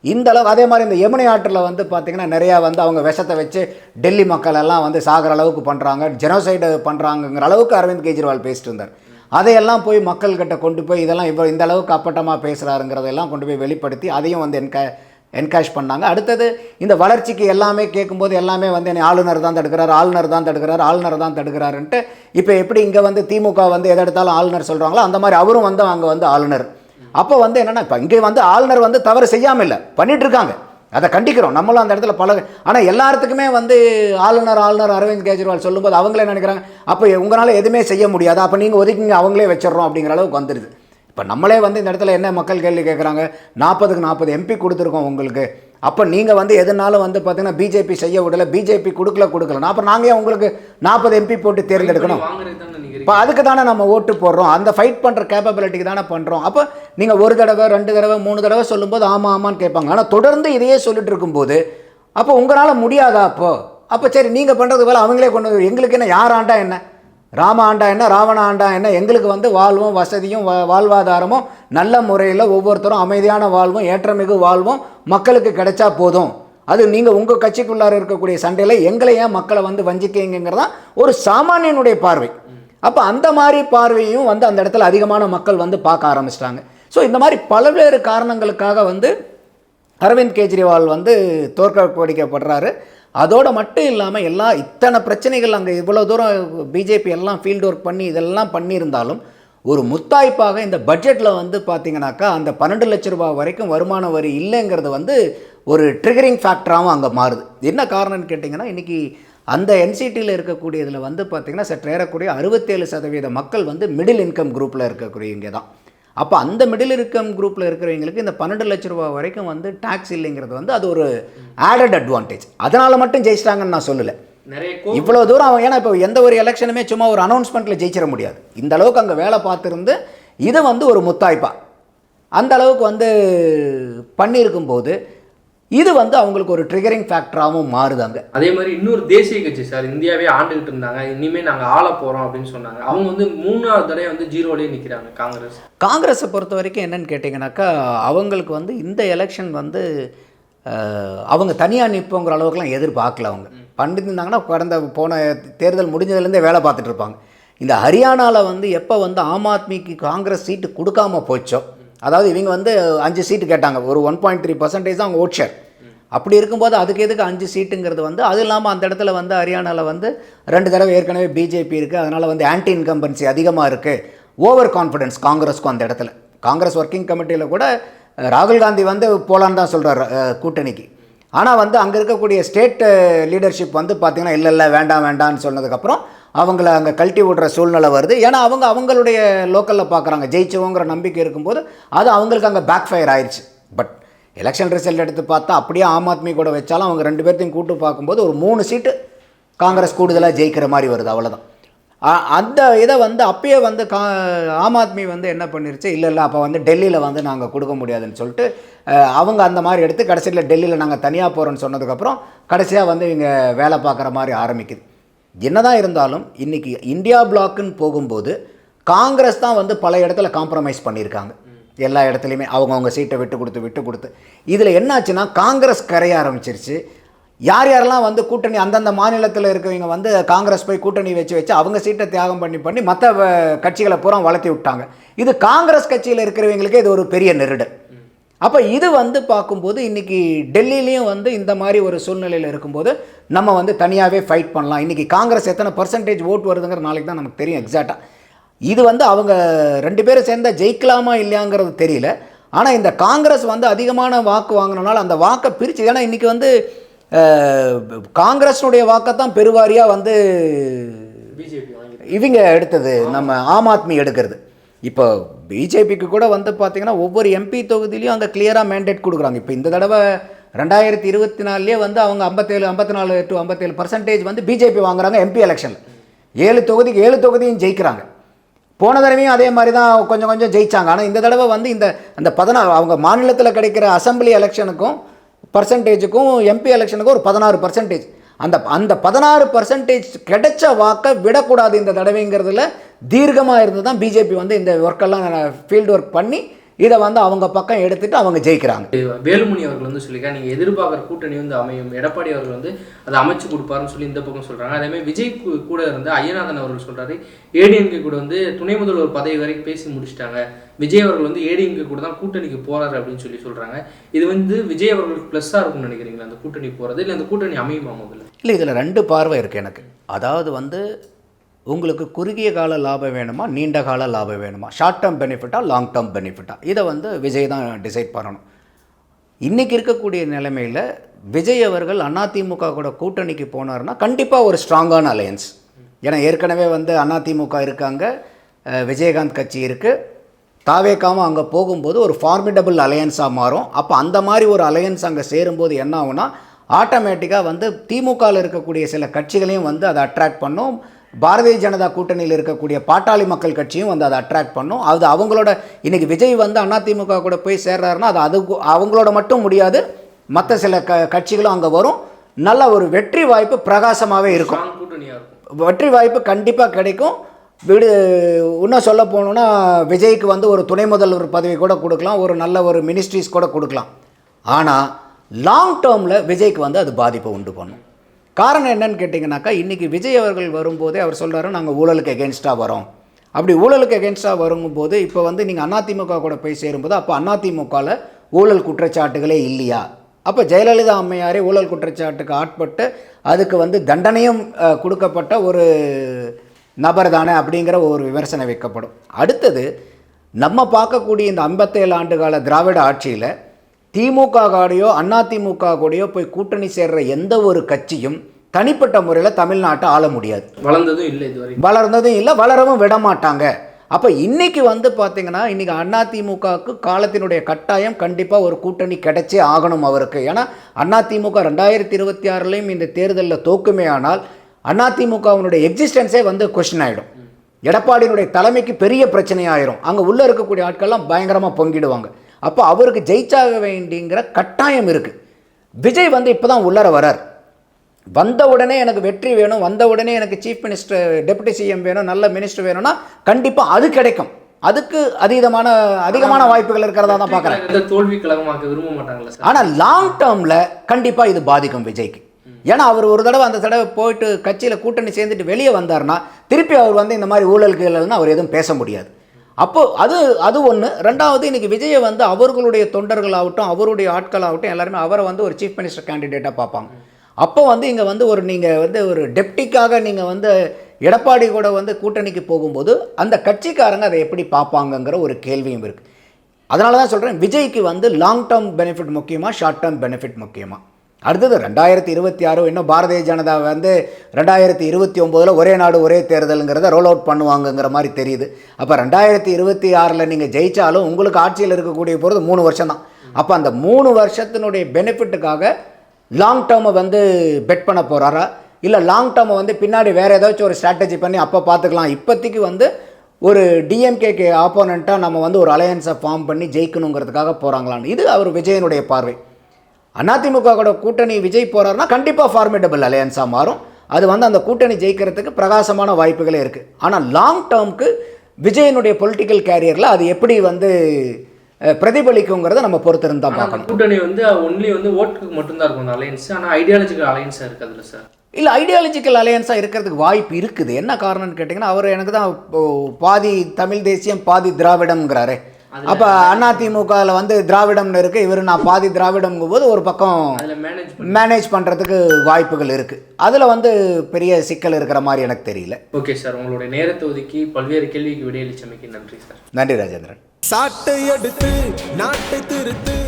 இந்த அளவு, அதே மாதிரி இந்த யமுனை ஆற்றில் வந்து பார்த்திங்கன்னா நிறையா வந்து அவங்க விஷத்தை வச்சு டெல்லி மக்கள் எல்லாம் வந்து சாகிற அளவுக்கு பண்ணுறாங்க, ஜெனோசைடு பண்ணுறாங்கங்கிற அளவுக்கு அரவிந்த் கெஜ்ரிவால் பேசிட்டு இருந்தார். அதையெல்லாம் போய் மக்கள்கிட்ட கொண்டு போய் இதெல்லாம் இப்போ இந்த அளவுக்கு அப்பட்டமாக பேசுகிறாருங்கிறதெல்லாம் கொண்டு போய் வெளிப்படுத்தி அதையும் வந்து என்கரேஜ் பண்ணாங்க. அடுத்தது இந்த வளர்ச்சிக்கு எல்லாமே கேட்கும்போது எல்லாமே வந்து என்னை ஆளுநர் தான் தடுக்கிறாருன்ட்டு இப்போ எப்படி இங்கே வந்து திமுக வந்து எதை எடுத்தாலும் ஆளுநர் சொல்கிறாங்களோ அந்த மாதிரி அவரும் வந்து அங்கே வந்து ஆளுநர். அப்போ வந்து என்னென்னா, இப்போ இங்கே வந்து ஆளுநர் வந்து தவறு செய்யாமல் இல்லை, பண்ணிகிட்ருக்காங்க, அதை கண்டிக்கிறோம் நம்மளும் அந்த இடத்துல ஆனால் எல்லாத்துக்குமே வந்து ஆளுநர் அரவிந்த் கெஜ்ரிவால் சொல்லும்போது அவங்களே நினைக்கிறாங்க அப்போ உங்களால் எதுவுமே செய்ய முடியாது, அப்போ நீங்கள் ஒதுக்கிங்க, அவங்களே வச்சிடறோம் அப்படிங்கிற அளவுக்கு வந்துடுது. இப்போ நம்மளே வந்து இந்த இடத்துல என்ன மக்கள் கேள்வி கேட்குறாங்க, 40க்கு 40 எம்பி கொடுத்துருக்கோம் உங்களுக்கு, அப்போ நீங்கள் வந்து எதுனாலும் வந்து பார்த்தீங்கன்னா பிஜேபி செய்ய விடலை, பிஜேபி கொடுக்கலன்னா அப்புறம் நாங்கள் உங்களுக்கு 40 எம்பி போட்டு தேர்ந்தெடுக்கணும். இப்போ அதுக்கு தானே நம்ம ஓட்டு போடுறோம், அந்த ஃபைட் பண்ணுற கேப்பபிலிட்டிக்கு தானே பண்ணுறோம். அப்போ நீங்கள் 1 தடவை 2 தடவை 3 தடவை சொல்லும்போது ஆமான்னு கேட்பாங்க. ஆனால் தொடர்ந்து இதையே சொல்லிட்டு இருக்கும்போது அப்போ உங்களால் முடியாதா? அப்போ சரி நீங்கள் பண்ணுறது போல அவங்களே கொண்டு எங்களுக்கு என்ன, யார் ஆண்டா என்ன, ராம ஆண்டா என்ன, ராவண ஆண்டா என்ன, எங்களுக்கு வந்து வாழ்வும் வசதியும் வாழ்வாதாரமும் நல்ல முறையில் ஒவ்வொருத்தரும் அமைதியான வாழ்வும் ஏற்றமிகு வாழ்வும் மக்களுக்கு கிடைச்சா போதும். அது நீங்கள் உங்கள் கட்சிக்குள்ளார இருக்கக்கூடிய சண்டையில் எங்களை ஏன் மக்களை வந்து வஞ்சிக்கங்கிறதான் ஒரு சாமானியனுடைய பார்வை. அப்போ அந்த மாதிரி பார்வையும் வந்து அந்த இடத்துல அதிகமான மக்கள் வந்து பார்க்க ஆரம்பிச்சிட்டாங்க. ஸோ இந்த மாதிரி பல்வேறு காரணங்களுக்காக வந்து அரவிந்த் கெஜ்ரிவால் வந்து தோற்கடிக்கப்படுறாரு. அதோடு மட்டும் இல்லாமல் இத்தனை பிரச்சனைகள் அங்கே இவ்வளோ தூரம் பிஜேபி எல்லாம் ஃபீல்டு ஒர்க் பண்ணி இதெல்லாம் பண்ணியிருந்தாலும் ஒரு முத்தாய்ப்பாக இந்த பட்ஜெட்டில் வந்து பார்த்திங்கனாக்கா அந்த 12 லட்ச ரூபாய் வரைக்கும் வருமான வரி இல்லைங்கிறது வந்து ஒரு ட்ரிகரிங் ஃபேக்டராகவும் அங்கே மாறுது. என்ன காரணம்னு கேட்டிங்கன்னா, இன்றைக்கி அந்த என்சிடியில் இருக்கக்கூடிய இதில் வந்து பார்த்திங்கன்னா சற்று ஏறக்கூடிய 67% மக்கள் வந்து மிடில் இன்கம் குரூப்பில் இருக்கக்கூடியவங்க தான். அப்போ அந்த மிடில் இன்கம் குரூப்பில் இருக்கிறவங்களுக்கு இந்த 12 லட்ச ரூபா வரைக்கும் வந்து டேக்ஸ் இல்லைங்கிறது வந்து அது ஒரு ஆடட் அட்வான்டேஜ். அதனால் மட்டும் ஜெயிச்சிட்டாங்கன்னு நான் சொல்லலை. இவ்வளோ தூரம் ஏன்னா இப்போ எந்த ஒரு எலெக்ஷனுமே சும்மா ஒரு அனௌன்ஸ்மெண்ட்டில் ஜெயிச்சிட முடியாது. இந்த அளவுக்கு அங்கே வேலை பார்த்துருந்து இதை வந்து ஒரு முத்தாய்ப்பா அந்த அளவுக்கு வந்து பண்ணியிருக்கும்போது இது வந்து அவங்களுக்கு ஒரு ட்ரிகரிங் ஃபேக்டராகவும் மாறுதாங்க. அதே மாதிரி இன்னொரு தேசிய கட்சி சார் இந்தியாவே ஆண்டுகிட்டு இருந்தாங்க, இனிமேல் நாங்கள் ஆள போகிறோம் அப்படின்னு சொன்னாங்க. அவங்க வந்து 3வது தடவை வந்து ஜீரோலேயே நிற்கிறாங்க காங்கிரஸை பொறுத்த வரைக்கும் என்னன்னு கேட்டிங்கனாக்கா, அவங்களுக்கு வந்து இந்த எலெக்ஷன் வந்து அவங்க தனியாக நிற்போங்கிற அளவுக்குலாம் எதிர்பார்க்கல. அவங்க பண்ணியிருந்தாங்கன்னா போன தேர்தல் முடிஞ்சதுலேருந்தே வேலை பார்த்துட்டு இருப்பாங்க. இந்த ஹரியானாவில் வந்து எப்போ வந்து ஆம் ஆத்மிக்கு காங்கிரஸ் சீட்டு கொடுக்காம போச்சோ, அதாவது இவங்க வந்து 5 சீட்டு கேட்டாங்க, ஒரு 1.3% தான் அவங்க ஓட் ஷேர். அப்படி இருக்கும்போது அதுக்கு எதுக்கு 5 சீட்டுங்கிறது வந்து, அது இல்லாமல் அந்த இடத்துல வந்து ஹரியானாவில் வந்து 2 தடவை ஏற்கனவே பிஜேபி இருக்குது, அதனால் வந்து ஆன்டி இன்கம்பன்சி அதிகமாக இருக்குது, ஓவர் கான்ஃபிடன்ஸ் காங்கிரஸ்க்கும் அந்த இடத்துல. காங்கிரஸ் ஒர்க்கிங் கமிட்டியில் கூட ராகுல் காந்தி வந்து போலான்னு தான் சொல்கிறார் கூட்டணிக்கு. ஆனால் வந்து அங்கே இருக்கக்கூடிய ஸ்டேட் லீடர்ஷிப் வந்து பார்த்திங்கன்னா இல்லை வேண்டாம் வேண்டாம்னு சொன்னதுக்கப்புறம் அவங்கள அங்கே கழட்டி விடுற சூழ்நிலை வருது. ஏன்னா அவங்களுடைய லோக்கலில் பார்க்குறாங்க ஜெயிச்சவங்கிற நம்பிக்கை இருக்கும்போது அது அவங்களுக்கு அங்கே பேக் ஃபயர் ஆயிடுச்சு. பட் எலெக்ஷன் ரிசல்ட் எடுத்து பார்த்தா அப்படியே ஆம் ஆத்மி கூட வச்சாலும் அவங்க 2 பேர்த்தையும் கூட்டு பார்க்கும்போது ஒரு 3 சீட்டு காங்கிரஸ் கூடுதலாக ஜெயிக்கிற மாதிரி வருது, அவ்வளோதான். அந்த இதை வந்து அப்பயே வந்து ஆம் ஆத்மி வந்து என்ன பண்ணிருச்சு, இல்லை அப்போ வந்து டெல்லியில் வந்து நாங்கள் கொடுக்க முடியாதுன்னு சொல்லிட்டு அவங்க அந்த மாதிரி எடுத்து கடைசியில் டெல்லியில் நாங்கள் தனியாக போகிறோன்னு சொன்னதுக்கப்புறம் கடைசியாக வந்து இவங்க வேலை பார்க்குற மாதிரி ஆரம்பிக்குது. என்னதான் இருந்தாலும் இன்றைக்கி இந்தியா பிளாக்குன்னு போகும்போது காங்கிரஸ் தான் வந்து பல இடத்துல காம்ப்ரமைஸ் பண்ணியிருக்காங்க. எல்லா இடத்துலையுமே அவங்கவுங்க சீட்டை விட்டு கொடுத்து இதில் என்னாச்சுன்னா காங்கிரஸ் கரைய ஆரம்பிச்சிருச்சு. யாரெல்லாம் வந்து கூட்டணி அந்தந்த மாநிலத்தில் இருக்கவங்க வந்து காங்கிரஸ் போய் கூட்டணி வச்சு அவங்க சீட்டை தியாகம் பண்ணி மற்ற கட்சிகளை பூரா வளர்த்தி விட்டாங்க. இது காங்கிரஸ் கட்சியில் இருக்கிறவங்களுக்கு இது ஒரு பெரிய நெருடல். அப்போ இது வந்து பார்க்கும்போது இன்றைக்கி டெல்லியிலையும் வந்து இந்த மாதிரி ஒரு சூழ்நிலையில் இருக்கும்போது நம்ம வந்து தனியாகவே ஃபைட் பண்ணலாம். இன்றைக்கி காங்கிரஸ் எத்தனை % ஓட் வருதுங்கிற நாளைக்கு தான் நமக்கு தெரியும் எக்ஸாக்டாக. இது வந்து அவங்க 2 பேரும் சேர்ந்தா ஜெயிக்கலாமா இல்லையாங்கிறது தெரியல. ஆனால் இந்த காங்கிரஸ் வந்து அதிகமான வாக்கு வாங்கினால அந்த வாக்கை பிரித்து, ஏன்னா இன்றைக்கி வந்து காங்கிரஸுடைய வாக்கைத்தான் பெருவாரியாக வந்து இவங்க எடுத்தது, நம்ம ஆம் ஆத்மி எடுக்கிறது. இப்போ பிஜேபிக்கு கூட வந்து பார்த்திங்கன்னா ஒவ்வொரு எம்பி தொகுதியிலையும் அங்கே கிளியராக மேண்டேட் கொடுக்குறாங்க. இப்போ இந்த தடவை 2024 வந்து அவங்க 54 to 57% வந்து பிஜேபி வாங்குறாங்க எம்பி எலெக்ஷனில். 7 தொகுதியும் ஜெயிக்கிறாங்க. போன தடவையும் அதே மாதிரி தான் கொஞ்சம் ஜெயிச்சாங்க. ஆனால் இந்த தடவை வந்து அந்த 16 அவங்க மாநிலத்தில் கிடைக்கிற அசம்பிளி எலெக்ஷனுக்கும் பர்சன்டேஜுக்கும் எம்பி எலெக்ஷனுக்கும் ஒரு 16%. அந்த 16% கிடைச்ச வாக்கை விடக்கூடாது இந்த தடவைங்கிறதுல தீர்க்கமாக இருந்து தான் பிஜேபி வந்து இந்த ஒர்க்கெல்லாம் ஃபீல்டு ஒர்க் பண்ணி இதை வந்து அவங்க பக்கம் எடுத்துட்டு அவங்க ஜெயிக்கிறாங்க. வேலுமணி அவர்கள் வந்து சொல்லியிருக்காங்க, நீங்கள் எதிர்பார்க்குற கூட்டணி வந்து அமையும், எடப்பாடி அவர்கள் வந்து அதை அமைச்சு கொடுப்பாருன்னு சொல்லி இந்த பக்கம் சொல்கிறாங்க. அதேமாதிரி விஜய் கூட இருந்து ஐயநாதன் அவர்கள் சொல்கிறாரு, ஏடிஎம்கே கூட வந்து துணை முதல்வர் பதவி வரைக்கும் பேசி முடிச்சிட்டாங்க, விஜய் அவர்கள் வந்து ஏடிஎம்கே கூட தான் கூட்டணிக்கு போகிறாரு அப்படின்னு சொல்லி சொல்கிறாங்க. இது வந்து விஜய் அவர்களுக்கு ப்ளஸ்ஸாக இருக்கும்னு நினைக்கிறீங்களா அந்த கூட்டணி போகிறது, இல்லை அந்த கூட்டணி அமையுமா முதல்ல? இல்லை, இதில் 2 பார்வை இருக்குது எனக்கு. அதாவது வந்து உங்களுக்கு குறுகிய கால லாபம் வேணுமா, நீண்ட கால லாபம் வேணுமா, ஷார்ட் டேர்ம் பெனிஃபிட்டா, லாங் டேர்ம் பெனிஃபிட்டா, இதை வந்து விஜய் தான் டிசைட் பண்ணணும். இன்றைக்கி இருக்கக்கூடிய நிலைமையில் விஜய் அவர்கள் அதிமுக கூட கூட்டணிக்கு போனார்னா கண்டிப்பாக ஒரு ஸ்ட்ராங்கான அலையன்ஸ். ஏன்னா ஏற்கனவே வந்து அதிமுக இருக்காங்க, விஜயகாந்த் கட்சி இருக்குது, தாவேக்காவும் அங்கே போகும்போது ஒரு ஃபார்மிடபிள் அலையன்ஸாக மாறும். அப்போ அந்த மாதிரி ஒரு அலையன்ஸ் அங்கே சேரும்போது என்ன ஆகுனா ஆட்டோமேட்டிக்காக வந்து திமுகவில் இருக்கக்கூடிய சில கட்சிகளையும் வந்து அதை அட்ராக்ட் பண்ணும். பாரதிய ஜனதா கூட்டணியில் இருக்கக்கூடிய பாட்டாளி மக்கள் கட்சியும் வந்து அதை அட்ராக்ட் பண்ணும். அது அவங்களோட இன்றைக்கி விஜய் வந்து அதிமுக கூட போய் சேர்றாருன்னா அது அவங்களோட மட்டும் முடியாது, மற்ற சில கட்சிகளும் அங்கே வரும். நல்ல ஒரு வெற்றி வாய்ப்பு பிரகாசமாகவே இருக்கும். வெற்றி வாய்ப்பு கண்டிப்பாக கிடைக்கும். இன்னும் சொல்ல போகணுன்னா விஜய்க்கு வந்து ஒரு துணை முதல்வர் பதவி கூட கொடுக்கலாம், ஒரு நல்ல ஒரு மினிஸ்ட்ரிஸ் கூட கொடுக்கலாம். ஆனால் லாங் டேர்மில் விஜய்க்கு வந்து அது பாதிப்பை உண்டு பண்ணும். காரணம் என்னன்னு கேட்டிங்கனாக்கா, இன்றைக்கி விஜய் அவர்கள் வரும்போதே அவர் சொல்கிறாரு நாங்கள் ஊழலுக்கு எகென்ஸ்டாக வரோம். அப்படி ஊழலுக்கு எகென்ஸ்டாக வரும்போது இப்போ வந்து நீங்கள் அதிமுக கூட போய் சேரும்போது அப்போ அதிமுகவில் ஊழல் குற்றச்சாட்டுகளே இல்லையா, அப்போ ஜெயலலிதா அம்மையாரே ஊழல் குற்றச்சாட்டுக்கு ஆட்பட்டு அதுக்கு வந்து தண்டனையும் கொடுக்கப்பட்ட ஒரு நபர் தானே அப்படிங்கிற ஒரு விமர்சனம் வைக்கப்படும். அடுத்தது நம்ம பார்க்கக்கூடிய இந்த 57 ஆண்டுகால திராவிட ஆட்சியில் திமுக கூடயோ அதிமுக கூடயோ போய் கூட்டணி சேர்ற எந்த ஒரு கட்சியும் தனிப்பட்ட முறையில் தமிழ்நாட்டை ஆள முடியாது. வளர்ந்ததும் இல்லை, வளரவும் விட மாட்டாங்க. அப்போ இன்றைக்கி வந்து பார்த்திங்கன்னா இன்றைக்கி அதிமுகவுக்கு காலத்தினுடைய கட்டாயம் கண்டிப்பாக ஒரு கூட்டணி கிடைச்சே ஆகணும் அவருக்கு. ஏன்னா அதிமுக 2026 இந்த தேர்தலில் தோக்குமே ஆனால் அதிமுகவினுடைய எக்ஸிஸ்டன்ஸே வந்து கொஸ்டின் ஆகிடும். எடப்பாடியினுடைய தலைமைக்கு பெரிய பிரச்சனையாயிரும். அங்கே உள்ளே இருக்கக்கூடிய ஆட்கள்லாம் பயங்கரமாக பொங்கிடுவாங்க. அப்போ அவருக்கு ஜெயிச்சாக வேண்டிங்கிற கட்டாயம் இருக்குது. விஜய் வந்து இப்போ தான் உள்ளர வரார். வந்த உடனே எனக்கு வெற்றி வேணும், வந்த உடனே எனக்கு சீஃப் மினிஸ்டர் டெபுட்டி சிஎம் வேணும், நல்ல மினிஸ்டர் வேணும்னா கண்டிப்பாக அது கிடைக்கும். அதுக்கு அதிகமான வாய்ப்புகள் இருக்கிறதா தான் பார்க்குறேன். தோல்வி கழகமாக்க விரும்ப மாட்டாங்களா சார்? ஆனால் லாங் டேர்மில் கண்டிப்பாக இது பாதிக்கும் விஜய்க்கு. ஏன்னா அவர் ஒரு தடவை அந்த தடவை போயிட்டு கட்சியில் கூட்டணி சேர்ந்துட்டு வெளியே வந்தார்னா திருப்பி அவர் வந்து இந்த மாதிரி ஊழல்கள்னு அவர் எதுவும் பேச முடியாது. அப்போது அது ஒன்று. ரெண்டாவது, இன்றைக்கி விஜயை வந்து அவர்களுடைய தொண்டர்களாகட்டும் அவருடைய ஆட்களாகட்டும் எல்லாருமே அவரை வந்து ஒரு சீஃப் மினிஸ்டர் கேண்டிடேட்டாக பார்ப்பாங்க. அப்போ வந்து இங்கே வந்து நீங்கள் வந்து ஒரு டெப்டிக்காக நீங்கள் வந்து எடப்பாடி கூட வந்து கூட்டணிக்கு போகும்போது அந்த கட்சிக்காரங்க அதை எப்படி பார்ப்பாங்கங்கிற ஒரு கேள்வியும் இருக்குது. அதனால தான் சொல்கிறேன், விஜய்க்கு வந்து லாங் டேர்ம் பெனிஃபிட் முக்கியமாக, ஷார்ட் டேர்ம் பெனிஃபிட் முக்கியமாக. அடுத்தது 2026 இன்னும் பாரதிய ஜனதா வந்து 2029 ஒரே நாடு ஒரே தேர்தலுங்கிறத ரோல் அவுட் பண்ணுவாங்கங்கிற மாதிரி தெரியுது. அப்போ 2026 நீங்கள் ஜெயித்தாலும் உங்களுக்கு ஆட்சியில் இருக்கக்கூடிய போகிறது 3 வருஷம் தான். அப்போ அந்த 3 வருஷத்தினுடைய பெனிஃபிட்டுக்காக லாங் டேர்மை வந்து பெட் பண்ண போகிறாரா, இல்லை லாங் டேர்மை வந்து பின்னாடி வேறு ஏதாச்சும் ஒரு ஸ்ட்ராட்டஜி பண்ணி அப்போ பார்த்துக்கலாம், இப்போதைக்கு வந்து ஒரு டிஎம்கேக்கு ஆப்போனண்ட்டாக நம்ம வந்து ஒரு அலையன்ஸை ஃபார்ம் பண்ணி ஜெயிக்கணுங்கிறதுக்காக போகிறாங்களான்னு. இது அவர் விஜயனுடைய பார்வை. அதிமுக கூட கூட்டணி விஜய் போகிறாருன்னா கண்டிப்பாக ஃபார்மேட்டபிள் அலையன்ஸாக மாறும். அது வந்து அந்த கூட்டணி ஜெயிக்கிறதுக்கு பிரகாசமான வாய்ப்புகளே இருக்குது. ஆனால் லாங் டேர்முக்கு விஜயனுடைய பொலிட்டிக்கல் கேரியரில் அது எப்படி வந்து பிரதிபலிக்குங்கிறத நம்ம பொறுத்திருந்து தான் பார்க்கணும். கூட்டணி வந்து ஒன்லி வந்து ஓட்டுக்கு மட்டும்தான் இருக்கும் அந்த அலையன்ஸ். ஆனால் ஐடியாலஜிக்கல் அலையன்ஸாக இருக்காதுல்ல சார்? இல்லை, ஐடியாலஜிக்கல் அலையன்ஸாக இருக்கிறதுக்கு வாய்ப்பு இருக்குது. என்ன காரணம்னு கேட்டிங்கன்னா, அவர் எனக்கு தான் பாதி தமிழ் தேசியம் பாதி திராவிடம்ங்கிறாரு. அப்போ அதிமுகவில் வந்து திராவிடம்னு இருக்குது, இவர் நான் பாதி திராவிடம்ங்கும் போது ஒரு பக்கம் மேனேஜ் பண்ணுறதுக்கு வாய்ப்புகள் இருக்குது. அதில் வந்து பெரிய சிக்கல் இருக்கிற மாதிரி எனக்கு தெரியல. ஓகே சார், உங்களுடைய நேரத்தை ஒதுக்கி பல்வேறு கேள்விக்கு விடையளிச்சமைக்கு நன்றி சார். நன்றி ராஜேந்திரன். சாட்டை எடுத்து நாட்டை திருத்து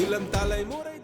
இளம் தலைமுறை.